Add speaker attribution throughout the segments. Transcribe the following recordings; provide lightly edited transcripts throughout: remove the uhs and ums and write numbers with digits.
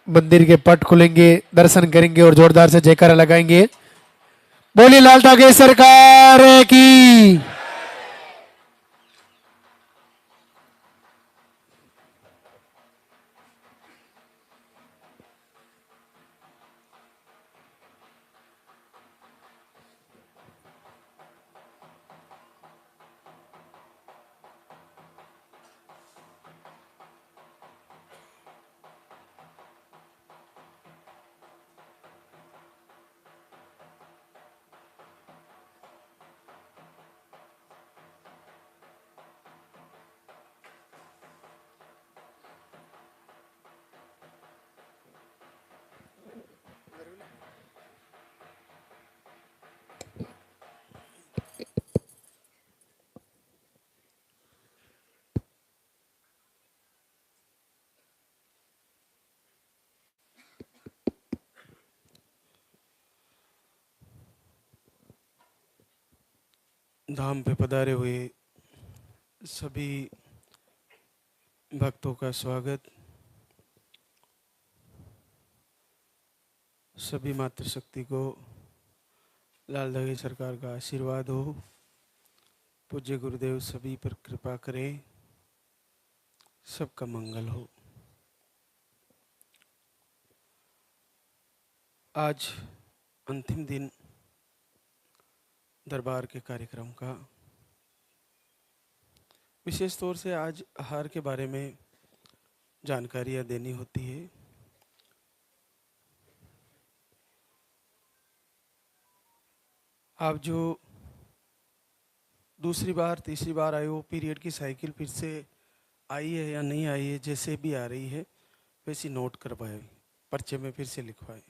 Speaker 1: मंदिर के पट खुलेंगे, दर्शन करेंगे और जोरदार से जयकारा लगाएंगे। बोली लाल तागे सरकार की।
Speaker 2: धाम पे पधारे हुए सभी भक्तों का स्वागत। सभी मातृशक्ति को लाल दगे सरकार का आशीर्वाद हो। पूज्य गुरुदेव सभी पर कृपा करें, सबका मंगल हो। आज अंतिम दिन दरबार के कार्यक्रम का। विशेष तौर से आज आहार के बारे में जानकारियाँ देनी होती है। आप जो दूसरी बार तीसरी बार आए हो, पीरियड की साइकिल फिर से आई है या नहीं आई है, जैसे भी आ रही है वैसी नोट करवाए, पर्चे में फिर से लिखवाए।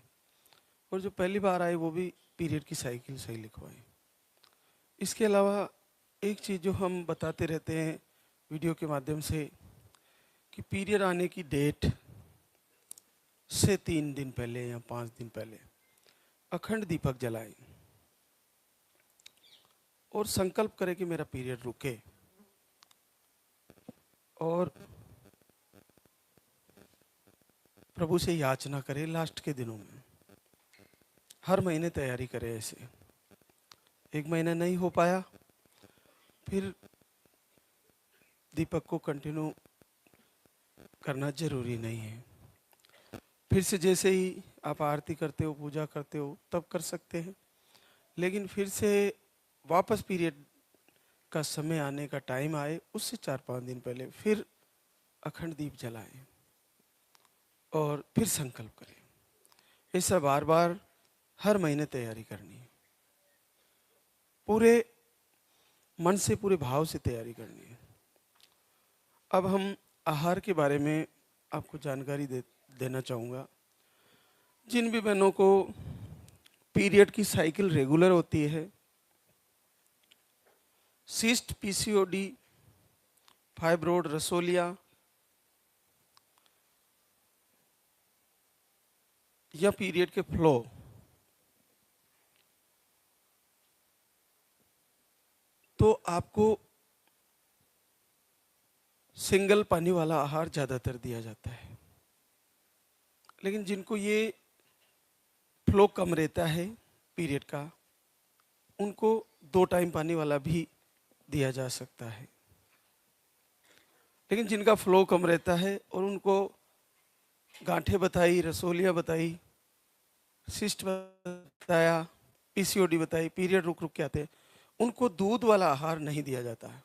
Speaker 2: और जो पहली बार आए वो भी पीरियड की साइकिल सही लिखवाए। इसके अलावा एक चीज़ जो हम बताते रहते हैं वीडियो के माध्यम से कि पीरियड आने की डेट से 3 दिन पहले या 5 दिन पहले अखंड दीपक जलाएं और संकल्प करें कि मेरा पीरियड रुके, और प्रभु से याचना करें। लास्ट के दिनों में हर महीने तैयारी करें। ऐसे एक महीना नहीं हो पाया, फिर दीपक को कंटिन्यू करना जरूरी नहीं है। फिर से जैसे ही आप आरती करते हो, पूजा करते हो, तब कर सकते हैं। लेकिन फिर से वापस पीरियड का समय आने का टाइम आए, उससे 4-5 दिन पहले फिर अखंड दीप जलाएं और फिर संकल्प करें। ऐसा बार बार हर महीने तैयारी करनी है। पूरे मन से, पूरे भाव से तैयारी करनी है। अब हम आहार के बारे में आपको जानकारी देना चाहूँगा। जिन भी बहनों को पीरियड की साइकिल रेगुलर होती है, सिस्ट, पीसीओडी, फाइब्रोड, रसोलिया या पीरियड के फ्लो, तो आपको सिंगल पानी वाला आहार ज़्यादातर दिया जाता है। लेकिन जिनको ये फ्लो कम रहता है पीरियड का, उनको 2 टाइम पानी वाला भी दिया जा सकता है। लेकिन जिनका फ्लो कम रहता है और उनको गांठें बताई, रसोलियाँ बताई, सिस्ट बताया, पीसीओडी बताई, पीरियड रुक रुक के आते हैं, उनको दूध वाला आहार नहीं दिया जाता है।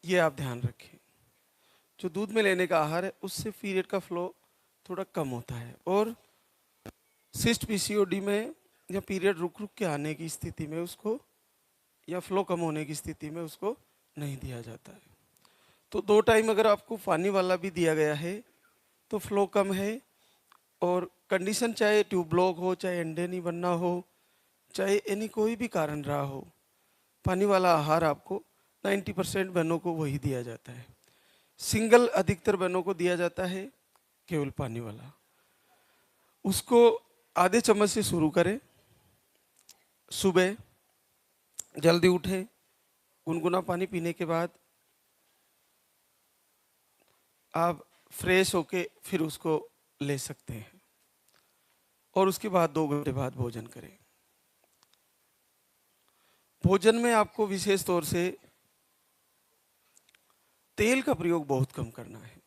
Speaker 2: ये आप ध्यान रखें। जो दूध में लेने का आहार है उससे पीरियड का फ्लो थोड़ा कम होता है, और सिस्ट, पीसीओडी में या पीरियड रुक रुक के आने की स्थिति में उसको, या फ्लो कम होने की स्थिति में उसको नहीं दिया जाता है। तो 2 टाइम अगर आपको पानी वाला भी दिया गया है तो फ्लो कम है, और कंडीशन चाहे ट्यूब ब्लॉक हो, चाहे अंडे नहीं बनना हो, चाहे एनी कोई भी कारण रहा हो, पानी वाला आहार आपको 90% बहनों को वही दिया जाता है। सिंगल अधिकतर बहनों को दिया जाता है केवल पानी वाला। उसको आधे चम्मच से शुरू करें। सुबह जल्दी उठें, गुनगुना पानी पीने के बाद आप फ्रेश होके फिर उसको ले सकते हैं और उसके बाद 2 घंटे बाद भोजन करें। भोजन में आपको विशेष तौर से तेल का प्रयोग बहुत कम करना है।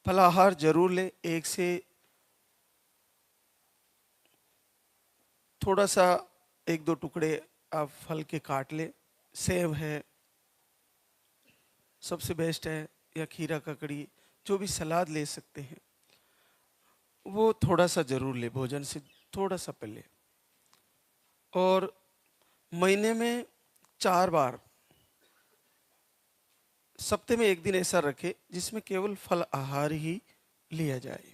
Speaker 2: फलाहार जरूर ले, एक से थोड़ा सा 1-2 टुकड़े आप फल के काट ले। सेब है, सबसे बेस्ट है, या खीरा ककड़ी, जो भी सलाद ले सकते हैं वो थोड़ा सा जरूर ले भोजन से थोड़ा सा पहले। और महीने में 4 बार, सप्ते में 1 दिन ऐसा रखे जिसमें केवल फल आहार ही लिया जाए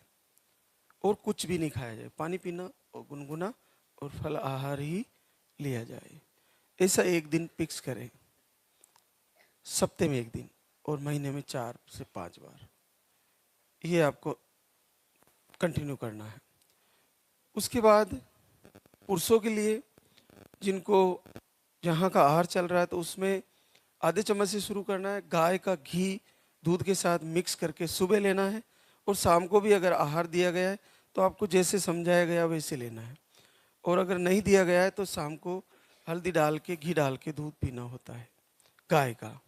Speaker 2: और कुछ भी नहीं खाया जाए। पानी पीना और गुनगुना और फल आहार ही लिया जाए। ऐसा 1 दिन फिक्स करें, सप्ते में 1 दिन और महीने में 4 से 5 बार। ये आपको कंटिन्यू करना है। उसके बाद पुरुषों के लिए, जिनको यहाँ का आहार चल रहा है, तो उसमें आधे चम्मच से शुरू करना है। गाय का घी दूध के साथ मिक्स करके सुबह लेना है और शाम को भी अगर आहार दिया गया है तो आपको जैसे समझाया गया वैसे लेना है। और अगर नहीं दिया गया है तो शाम को हल्दी डाल के, घी डाल के दूध पीना होता है गाय का।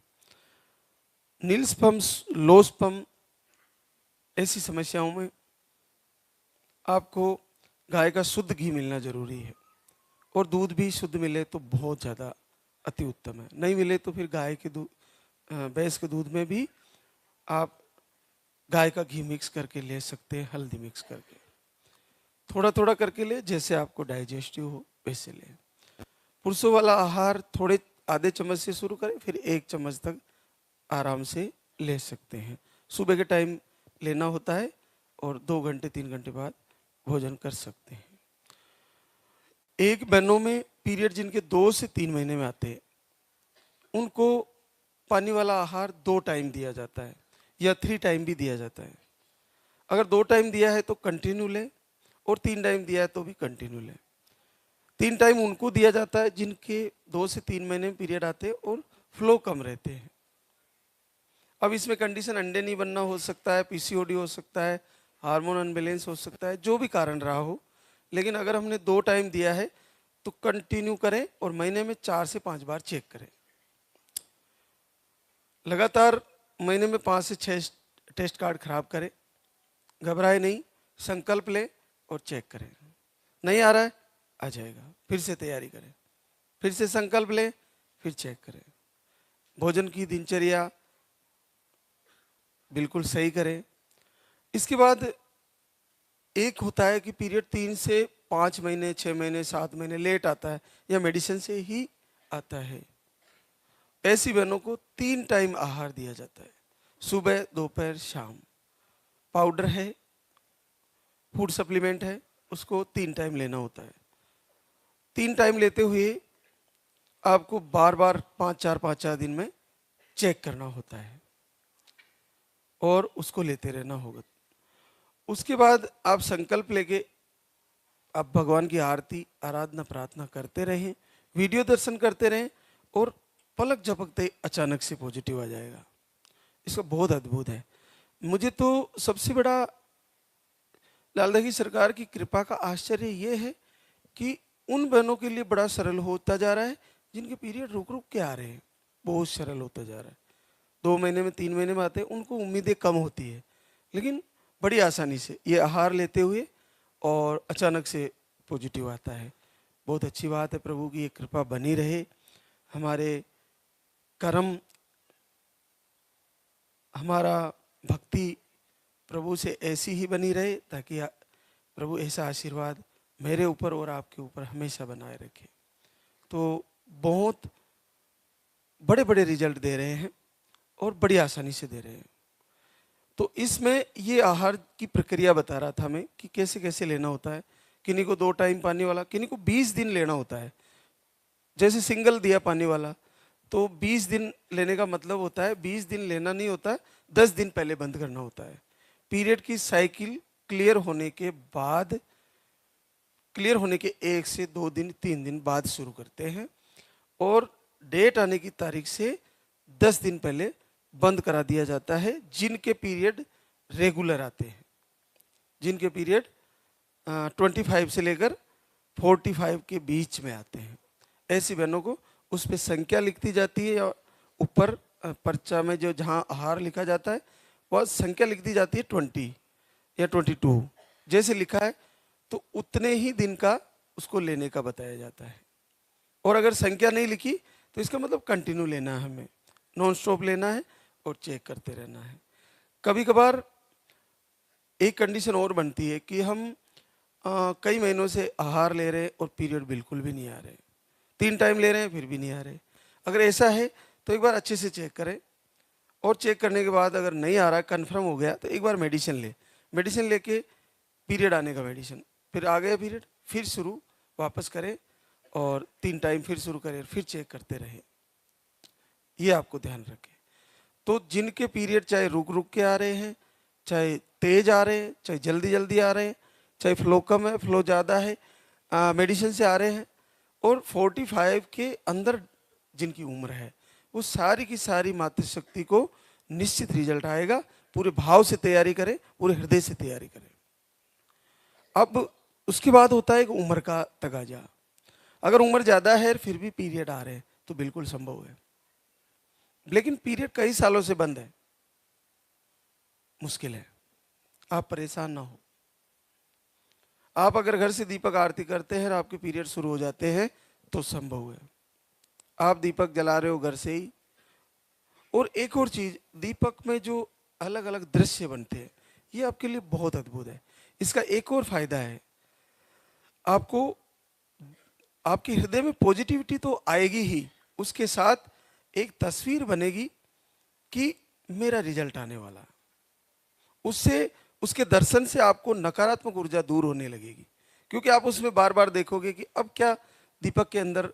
Speaker 2: नीलस्पम, लोस्पम, ऐसी समस्याओं में आपको गाय का शुद्ध घी मिलना जरूरी है और दूध भी शुद्ध मिले तो बहुत ज़्यादा अति उत्तम है। नहीं मिले तो फिर गाय के दूध, भैंस के दूध में भी आप गाय का घी मिक्स करके ले सकते हैं, हल्दी मिक्स करके। थोड़ा थोड़ा करके ले, जैसे आपको डाइजेस्टिव हो वैसे ले। पुरुषों वाला आहार थोड़े आधे चम्मच से शुरू करें, फिर 1 चम्मच तक आराम से ले सकते हैं। सुबह के टाइम लेना होता है और 2 घंटे 3 घंटे बाद भोजन कर सकते हैं। एक बहनों में पीरियड जिनके 2 से 3 महीने में आते हैं, उनको पानी वाला आहार 2 टाइम दिया जाता है या 3 टाइम भी दिया जाता है। अगर 2 टाइम दिया है तो कंटिन्यू ले और 3 टाइम दिया है तो भी कंटिन्यू ले। 3 टाइम उनको दिया जाता है जिनके 2 से 3 महीने में पीरियड आते हैं और फ्लो कम रहते हैं। अब इसमें कंडीशन अंडे नहीं बनना हो सकता है, पीसीओडी हो सकता है, हार्मोन अनबैलेंस हो सकता है, जो भी कारण रहा हो। लेकिन अगर हमने 2 टाइम दिया है तो कंटिन्यू करें और महीने में 4 से 5 बार चेक करें। लगातार महीने में 5 से 6 टेस्ट कार्ड खराब करें, घबराए नहीं, संकल्प ले और चेक करें। नहीं आ रहा है, आ जाएगा, फिर से तैयारी करें, फिर से संकल्प ले, फिर चेक करें। भोजन की दिनचर्या बिल्कुल सही करें। इसके बाद एक होता है कि पीरियड 3 से 5 महीने, 6 महीने, 7 महीने लेट आता है या मेडिसिन से ही आता है। ऐसी बहनों को 3 टाइम आहार दिया जाता है, सुबह, दोपहर, शाम। पाउडर है, फूड सप्लीमेंट है, उसको 3 टाइम लेना होता है। 3 टाइम लेते हुए आपको बार बार 5-4 दिन में चेक करना होता है और उसको लेते रहना होगा। उसके बाद आप संकल्प लेके आप भगवान की आरती, आराधना, प्रार्थना करते रहें, वीडियो दर्शन करते रहें और पलक झपकते अचानक से पॉजिटिव आ जाएगा। इसका बहुत अद्भुत है। मुझे तो सबसे बड़ा लालदा की सरकार की कृपा का आश्चर्य ये है कि उन बहनों के लिए बड़ा सरल होता जा रहा है जिनके पीरियड रुक रुक के आ रहे हैं, बहुत सरल होता जा रहा है। 2 महीने में, 3 महीने में आते हैं, उनको उम्मीदें कम होती है, लेकिन बड़ी आसानी से ये आहार लेते हुए और अचानक से पॉजिटिव आता है। बहुत अच्छी बात है, प्रभु की ये कृपा बनी रहे। हमारे कर्म, हमारा भक्ति प्रभु से ऐसी ही बनी रहे ताकि प्रभु ऐसा आशीर्वाद मेरे ऊपर और आपके ऊपर हमेशा बनाए रखे। तो बहुत बड़े बड़े रिजल्ट दे रहे हैं और बड़ी आसानी से दे रहे हैं। तो इसमें ये आहार की प्रक्रिया बता रहा था मैं कि कैसे कैसे लेना होता है। किन्हीं को 2 टाइम पानी वाला, किन्हीं को 20 दिन लेना होता है। जैसे सिंगल दिया पानी वाला तो 20 दिन लेने का मतलब होता है 20 दिन लेना नहीं होता है, 10 दिन पहले बंद करना होता है। पीरियड की साइकिल क्लियर होने के बाद, क्लियर होने के 1 से 2 दिन 3 दिन बाद शुरू करते हैं और डेट आने की तारीख से 10 दिन पहले बंद करा दिया जाता है जिनके पीरियड रेगुलर आते हैं। जिनके पीरियड 25 से लेकर 45 के बीच में आते हैं, ऐसी बहनों को उस पर संख्या लिखती जाती है, या ऊपर पर्चा में जो जहाँ आहार लिखा जाता है वह संख्या लिख दी जाती है 20 या 22 जैसे लिखा है, तो उतने ही दिन का उसको लेने का बताया जाता है। और अगर संख्या नहीं लिखी तो इसका मतलब कंटिन्यू लेना है, हमें नॉन स्टॉप लेना है और चेक करते रहना है। कभी कभार एक कंडीशन और बनती है कि हम कई महीनों से आहार ले रहे हैं और पीरियड बिल्कुल भी नहीं आ रहे, 3 टाइम ले रहे हैं फिर भी नहीं आ रहे। अगर ऐसा है तो एक बार अच्छे से चेक करें, और चेक करने के बाद अगर नहीं आ रहा, कंफर्म हो गया, तो एक बार मेडिसिन लेके पीरियड आने का मेडिसिन, फिर आ गया पीरियड फिर शुरू वापस करें और 3 टाइम फिर शुरू करें, फिर चेक करते रहें। ये आपको ध्यान रखें। तो जिनके पीरियड चाहे रुक रुक के आ रहे हैं, चाहे तेज आ रहे हैं, चाहे जल्दी जल्दी आ रहे हैं, चाहे फ्लो कम है फ्लो ज़्यादा है, मेडिसिन से आ रहे हैं, और 45 के अंदर जिनकी उम्र है, वो सारी की सारी मातृशक्ति को निश्चित रिजल्ट आएगा। पूरे भाव से तैयारी करें, पूरे हृदय से तैयारी करें। अब उसके बाद होता है कि उम्र का तगाजा। अगर उम्र ज़्यादा है फिर भी पीरियड आ रहे हैं तो बिल्कुल संभव है, लेकिन पीरियड कई सालों से बंद है, मुश्किल है। आप परेशान ना हो। आप अगर घर से दीपक आरती करते हैं और आपके पीरियड शुरू हो जाते हैं तो संभव है। आप दीपक जला रहे हो घर से ही। और एक और चीज, दीपक में जो अलग अलग दृश्य बनते हैं ये आपके लिए बहुत अद्भुत है। इसका एक और फायदा है, आपको आपके हृदय में पॉजिटिविटी तो आएगी ही, उसके साथ एक तस्वीर बनेगी कि मेरा रिजल्ट आने वाला। उससे, उसके दर्शन से आपको नकारात्मक ऊर्जा दूर होने लगेगी, क्योंकि आप उसमें बार बार देखोगे कि अब क्या दीपक के अंदर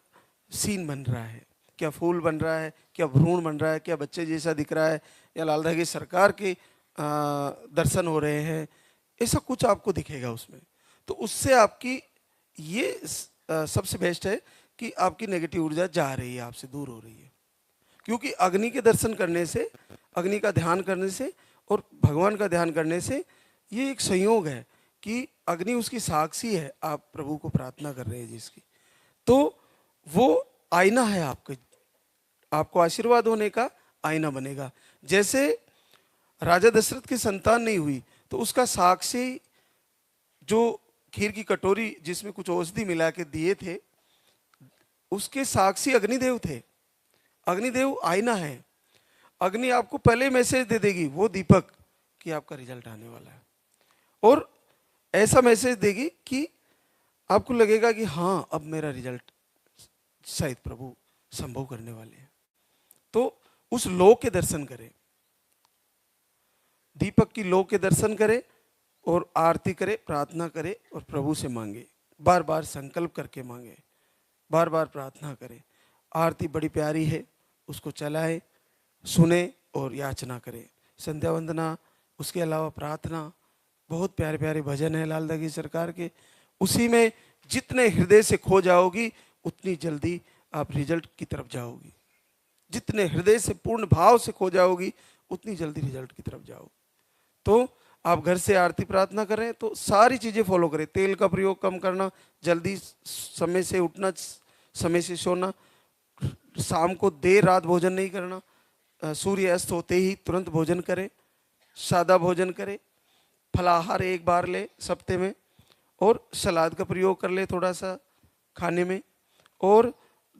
Speaker 2: सीन बन रहा है, क्या फूल बन रहा है, क्या भ्रूण बन रहा है, क्या बच्चे जैसा दिख रहा है, या लाल धागे सरकार के दर्शन हो रहे हैं, ऐसा कुछ आपको दिखेगा उसमें। तो उससे आपकी ये सबसे बेस्ट है कि आपकी नेगेटिव ऊर्जा जा रही है, आपसे दूर हो रही है। क्योंकि अग्नि के दर्शन करने से, अग्नि का ध्यान करने से और भगवान का ध्यान करने से ये एक संयोग है कि अग्नि उसकी साक्षी है, आप प्रभु को प्रार्थना कर रहे हैं जिसकी, तो वो आईना है आपको आशीर्वाद होने का आईना बनेगा। जैसे राजा दशरथ की संतान नहीं हुई तो उसका साक्षी जो खीर की कटोरी जिसमें कुछ औषधि मिला के दिए थे, उसके साक्षी अग्निदेव थे। अग्निदेव आईना है। अग्नि आपको पहले मैसेज दे देगी, वो दीपक, कि आपका रिजल्ट आने वाला है, और ऐसा मैसेज देगी कि आपको लगेगा कि हाँ अब मेरा रिजल्ट शायद प्रभु संभव करने वाले हैं। तो उस लो के दर्शन करें, दीपक की लो के दर्शन करें और आरती करें, प्रार्थना करें और प्रभु से मांगे, बार बार संकल्प करके मांगे, बार बार प्रार्थना करें। आरती बड़ी प्यारी है, उसको चलाएं, सुने और याचना करें। संध्या वंदना, उसके अलावा प्रार्थना, बहुत प्यारे प्यारे भजन है लाल धागे सरकार के, उसी में जितने हृदय से खो जाओगी उतनी जल्दी आप रिजल्ट की तरफ जाओगी। जितने हृदय से पूर्ण भाव से खो जाओगी उतनी जल्दी रिजल्ट की तरफ जाओगी। तो आप घर से आरती प्रार्थना करें तो सारी चीजें फॉलो करें। तेल का प्रयोग कम करना, जल्दी समय से उठना, समय से सोना, शाम को देर रात भोजन नहीं करना, सूर्य अस्त होते ही तुरंत भोजन करें, सादा भोजन करें, फलाहार एक बार ले सप्ते में, और सलाद का प्रयोग कर ले थोड़ा सा खाने में, और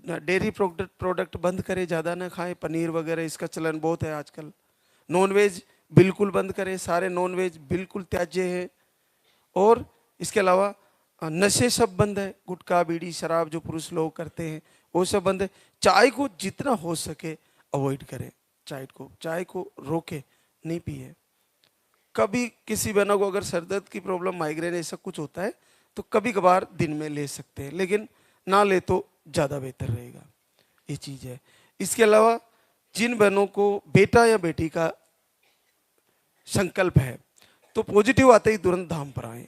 Speaker 2: डेयरी प्रोडक्ट बंद करें, ज़्यादा ना खाएं, पनीर वगैरह इसका चलन बहुत है आजकल। नॉनवेज बिल्कुल बंद करें, सारे नॉनवेज बिल्कुल त्याज्य है। और इसके अलावा नशे सब बंद है, गुटखा बीड़ी शराब जो पुरुष लोग करते हैं वो सब बंद है। चाय को जितना हो सके अवॉइड करें, चाय को रोके, नहीं पिए। कभी किसी बहनों को अगर सर दर्द की प्रॉब्लम, माइग्रेन ऐसा कुछ होता है तो कभी कभार दिन में ले सकते हैं, लेकिन ना ले तो ज़्यादा बेहतर रहेगा। ये चीज़ है। इसके अलावा जिन बहनों को बेटा या बेटी का संकल्प है तो पॉजिटिव आते ही तुरंत धाम पर आए,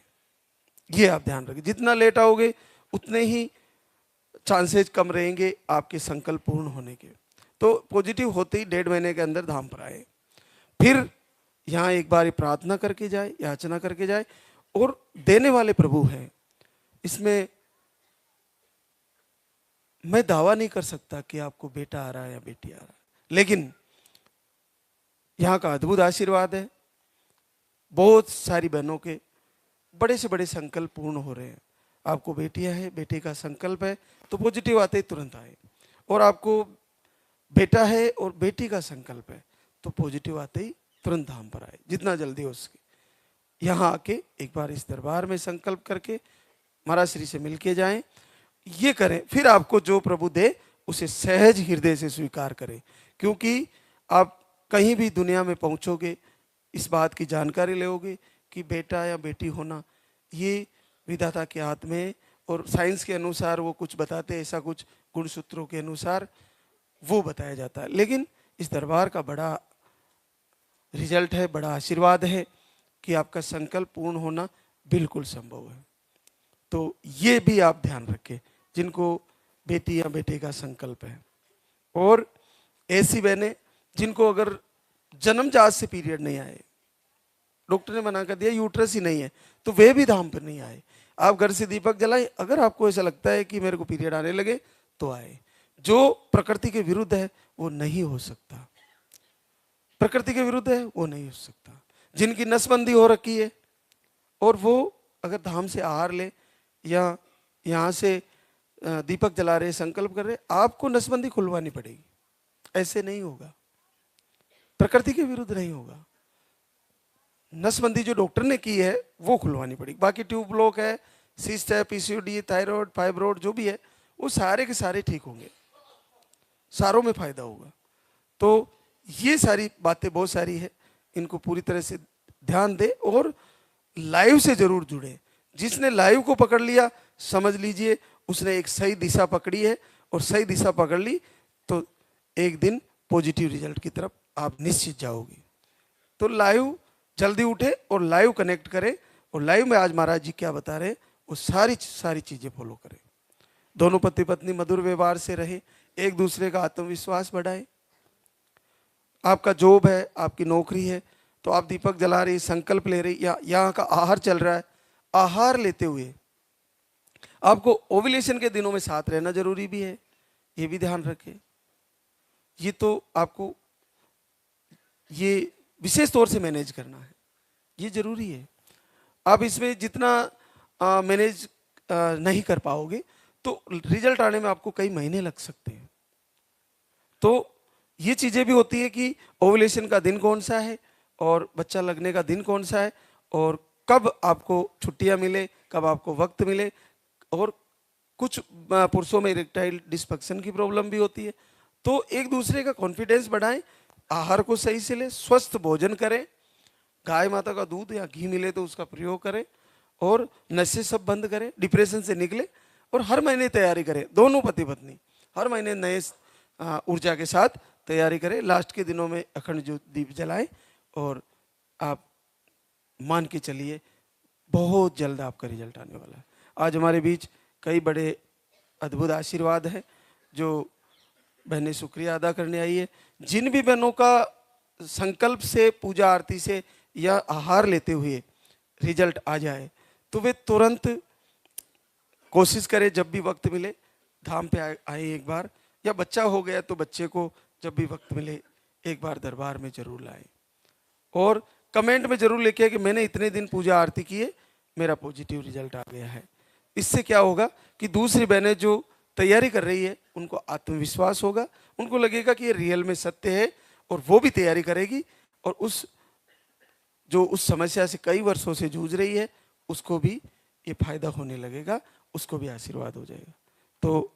Speaker 2: ये आप ध्यान रखें। जितना लेट आओगे उतने ही चांसेस कम रहेंगे आपके संकल्प पूर्ण होने के। तो पॉजिटिव होते ही 1.5 महीने के अंदर धाम पर आए, फिर यहाँ एक बार प्रार्थना करके जाए, याचना करके जाए, और देने वाले प्रभु हैं। इसमें मैं दावा नहीं कर सकता कि आपको बेटा आ रहा है या बेटी आ रहा है, लेकिन यहाँ का अद्भुत आशीर्वाद है। बहुत सारी बहनों के बड़े से बड़े संकल्प पूर्ण हो रहे हैं। आपको बेटियां हैं, बेटे का संकल्प है तो पॉजिटिव आते ही तुरंत आए, और आपको बेटा है और बेटी का संकल्प है तो पॉजिटिव आते ही तुरंत धाम पर आए, जितना जल्दी हो सके। यहाँ आके एक बार इस दरबार में संकल्प करके महाराज श्री से मिलके जाएं, ये करें, फिर आपको जो प्रभु दे उसे सहज हृदय से स्वीकार करें। क्योंकि आप कहीं भी दुनिया में पहुंचोगे, इस बात की जानकारी लोगे कि बेटा या बेटी होना ये विधाता के हाथ में, और साइंस के अनुसार वो कुछ बताते हैं, ऐसा कुछ गुणसूत्रों के अनुसार वो बताया जाता है। लेकिन इस दरबार का बड़ा रिजल्ट है, बड़ा आशीर्वाद है कि आपका संकल्प पूर्ण होना बिल्कुल संभव है। तो ये भी आप ध्यान रखें जिनको बेटी या बेटे का संकल्प है। और ऐसी बहनें जिनको अगर जन्मजात से पीरियड नहीं आए, डॉक्टर ने मना कर दिया यूट्रस ही नहीं है, तो वे भी धाम पर नहीं आए। आप घर से दीपक जलाएं, अगर आपको ऐसा लगता है कि मेरे को पीरियड आने लगे तो आए। जो प्रकृति के विरुद्ध है वो नहीं हो सकता, प्रकृति के विरुद्ध है वो नहीं हो सकता। जिनकी नसबंदी हो रखी है और वो अगर धाम से आहार ले या यहाँ से दीपक जला रहे, संकल्प कर रहे, आपको नसबंदी खुलवानी पड़ेगी। ऐसे नहीं होगा, प्रकृति के विरुद्ध नहीं होगा। नसबंदी जो डॉक्टर ने की है वो खुलवानी पड़ेगी। बाकी ट्यूब ब्लॉक है, सिस्ट है, पीसीओडी, थायराइड, फाइब्रोड जो भी है वो सारे के सारे ठीक होंगे, सारों में फायदा होगा। तो ये सारी बातें बहुत सारी है, इनको पूरी तरह से ध्यान दे और लाइव से जरूर जुड़े। जिसने लाइव को पकड़ लिया समझ लीजिए उसने एक सही दिशा पकड़ी है, और सही दिशा पकड़ ली तो एक दिन पॉजिटिव रिजल्ट की तरफ आप निश्चित जाओगे। तो लाइव जल्दी उठे और लाइव कनेक्ट करें, और लाइव में आज महाराज जी क्या बता रहे हैं वो सारी चीजें फॉलो करें। दोनों पति पत्नी मधुर व्यवहार से रहे, एक दूसरे का आत्मविश्वास बढ़ाए। आपका जॉब है, आपकी नौकरी है, तो आप दीपक जला रही, संकल्प ले रही, या यहाँ का आहार चल रहा है, आहार लेते हुए आपको ओव्यूलेशन के दिनों में साथ रहना जरूरी भी है, ये भी ध्यान रखें। ये तो आपको ये विशेष तौर से मैनेज करना है, ये जरूरी है। आप इसमें जितना मैनेज नहीं कर पाओगे तो रिजल्ट आने में आपको कई महीने लग सकते हैं। तो ये चीजें भी होती है कि ओव्यूलेशन का दिन कौन सा है और बच्चा लगने का दिन कौन सा है, और कब आपको छुट्टियां मिले, कब आपको वक्त मिले। और कुछ पुरुषों में इरेक्टाइल डिस्फंक्शन की प्रॉब्लम भी होती है। तो एक दूसरे का कॉन्फिडेंस बढ़ाएं, आहार को सही से ले, स्वस्थ भोजन करें, गाय माता का दूध या घी मिले तो उसका प्रयोग करें, और नशे सब बंद करें, डिप्रेशन से निकले, और हर महीने तैयारी करें। दोनों पति पत्नी हर महीने नए ऊर्जा के साथ तैयारी करें। लास्ट के दिनों में अखंड ज्योत दीप जलाएं, और आप मान के चलिए बहुत जल्द आपका रिजल्ट आने वाला है। आज हमारे बीच कई बड़े अद्भुत आशीर्वाद है जो बहनें शुक्रिया अदा करने आई है। जिन भी बहनों का संकल्प से, पूजा आरती से या आहार लेते हुए रिजल्ट आ जाए तो वे तुरंत कोशिश करें, जब भी वक्त मिले धाम पे आए एक बार, या बच्चा हो गया तो बच्चे को जब भी वक्त मिले एक बार दरबार में जरूर लाएं, और कमेंट में जरूर लिखिए कि मैंने इतने दिन पूजा आरती की है, मेरा पॉजिटिव रिजल्ट आ गया है। इससे क्या होगा कि दूसरी बहनें जो तैयारी कर रही है उनको आत्मविश्वास होगा, उनको लगेगा कि ये रियल में सत्य है, और वो भी तैयारी करेगी, और उस समस्या से कई वर्षों से जूझ रही है उसको भी ये फायदा होने लगेगा, उसको भी आशीर्वाद हो जाएगा। तो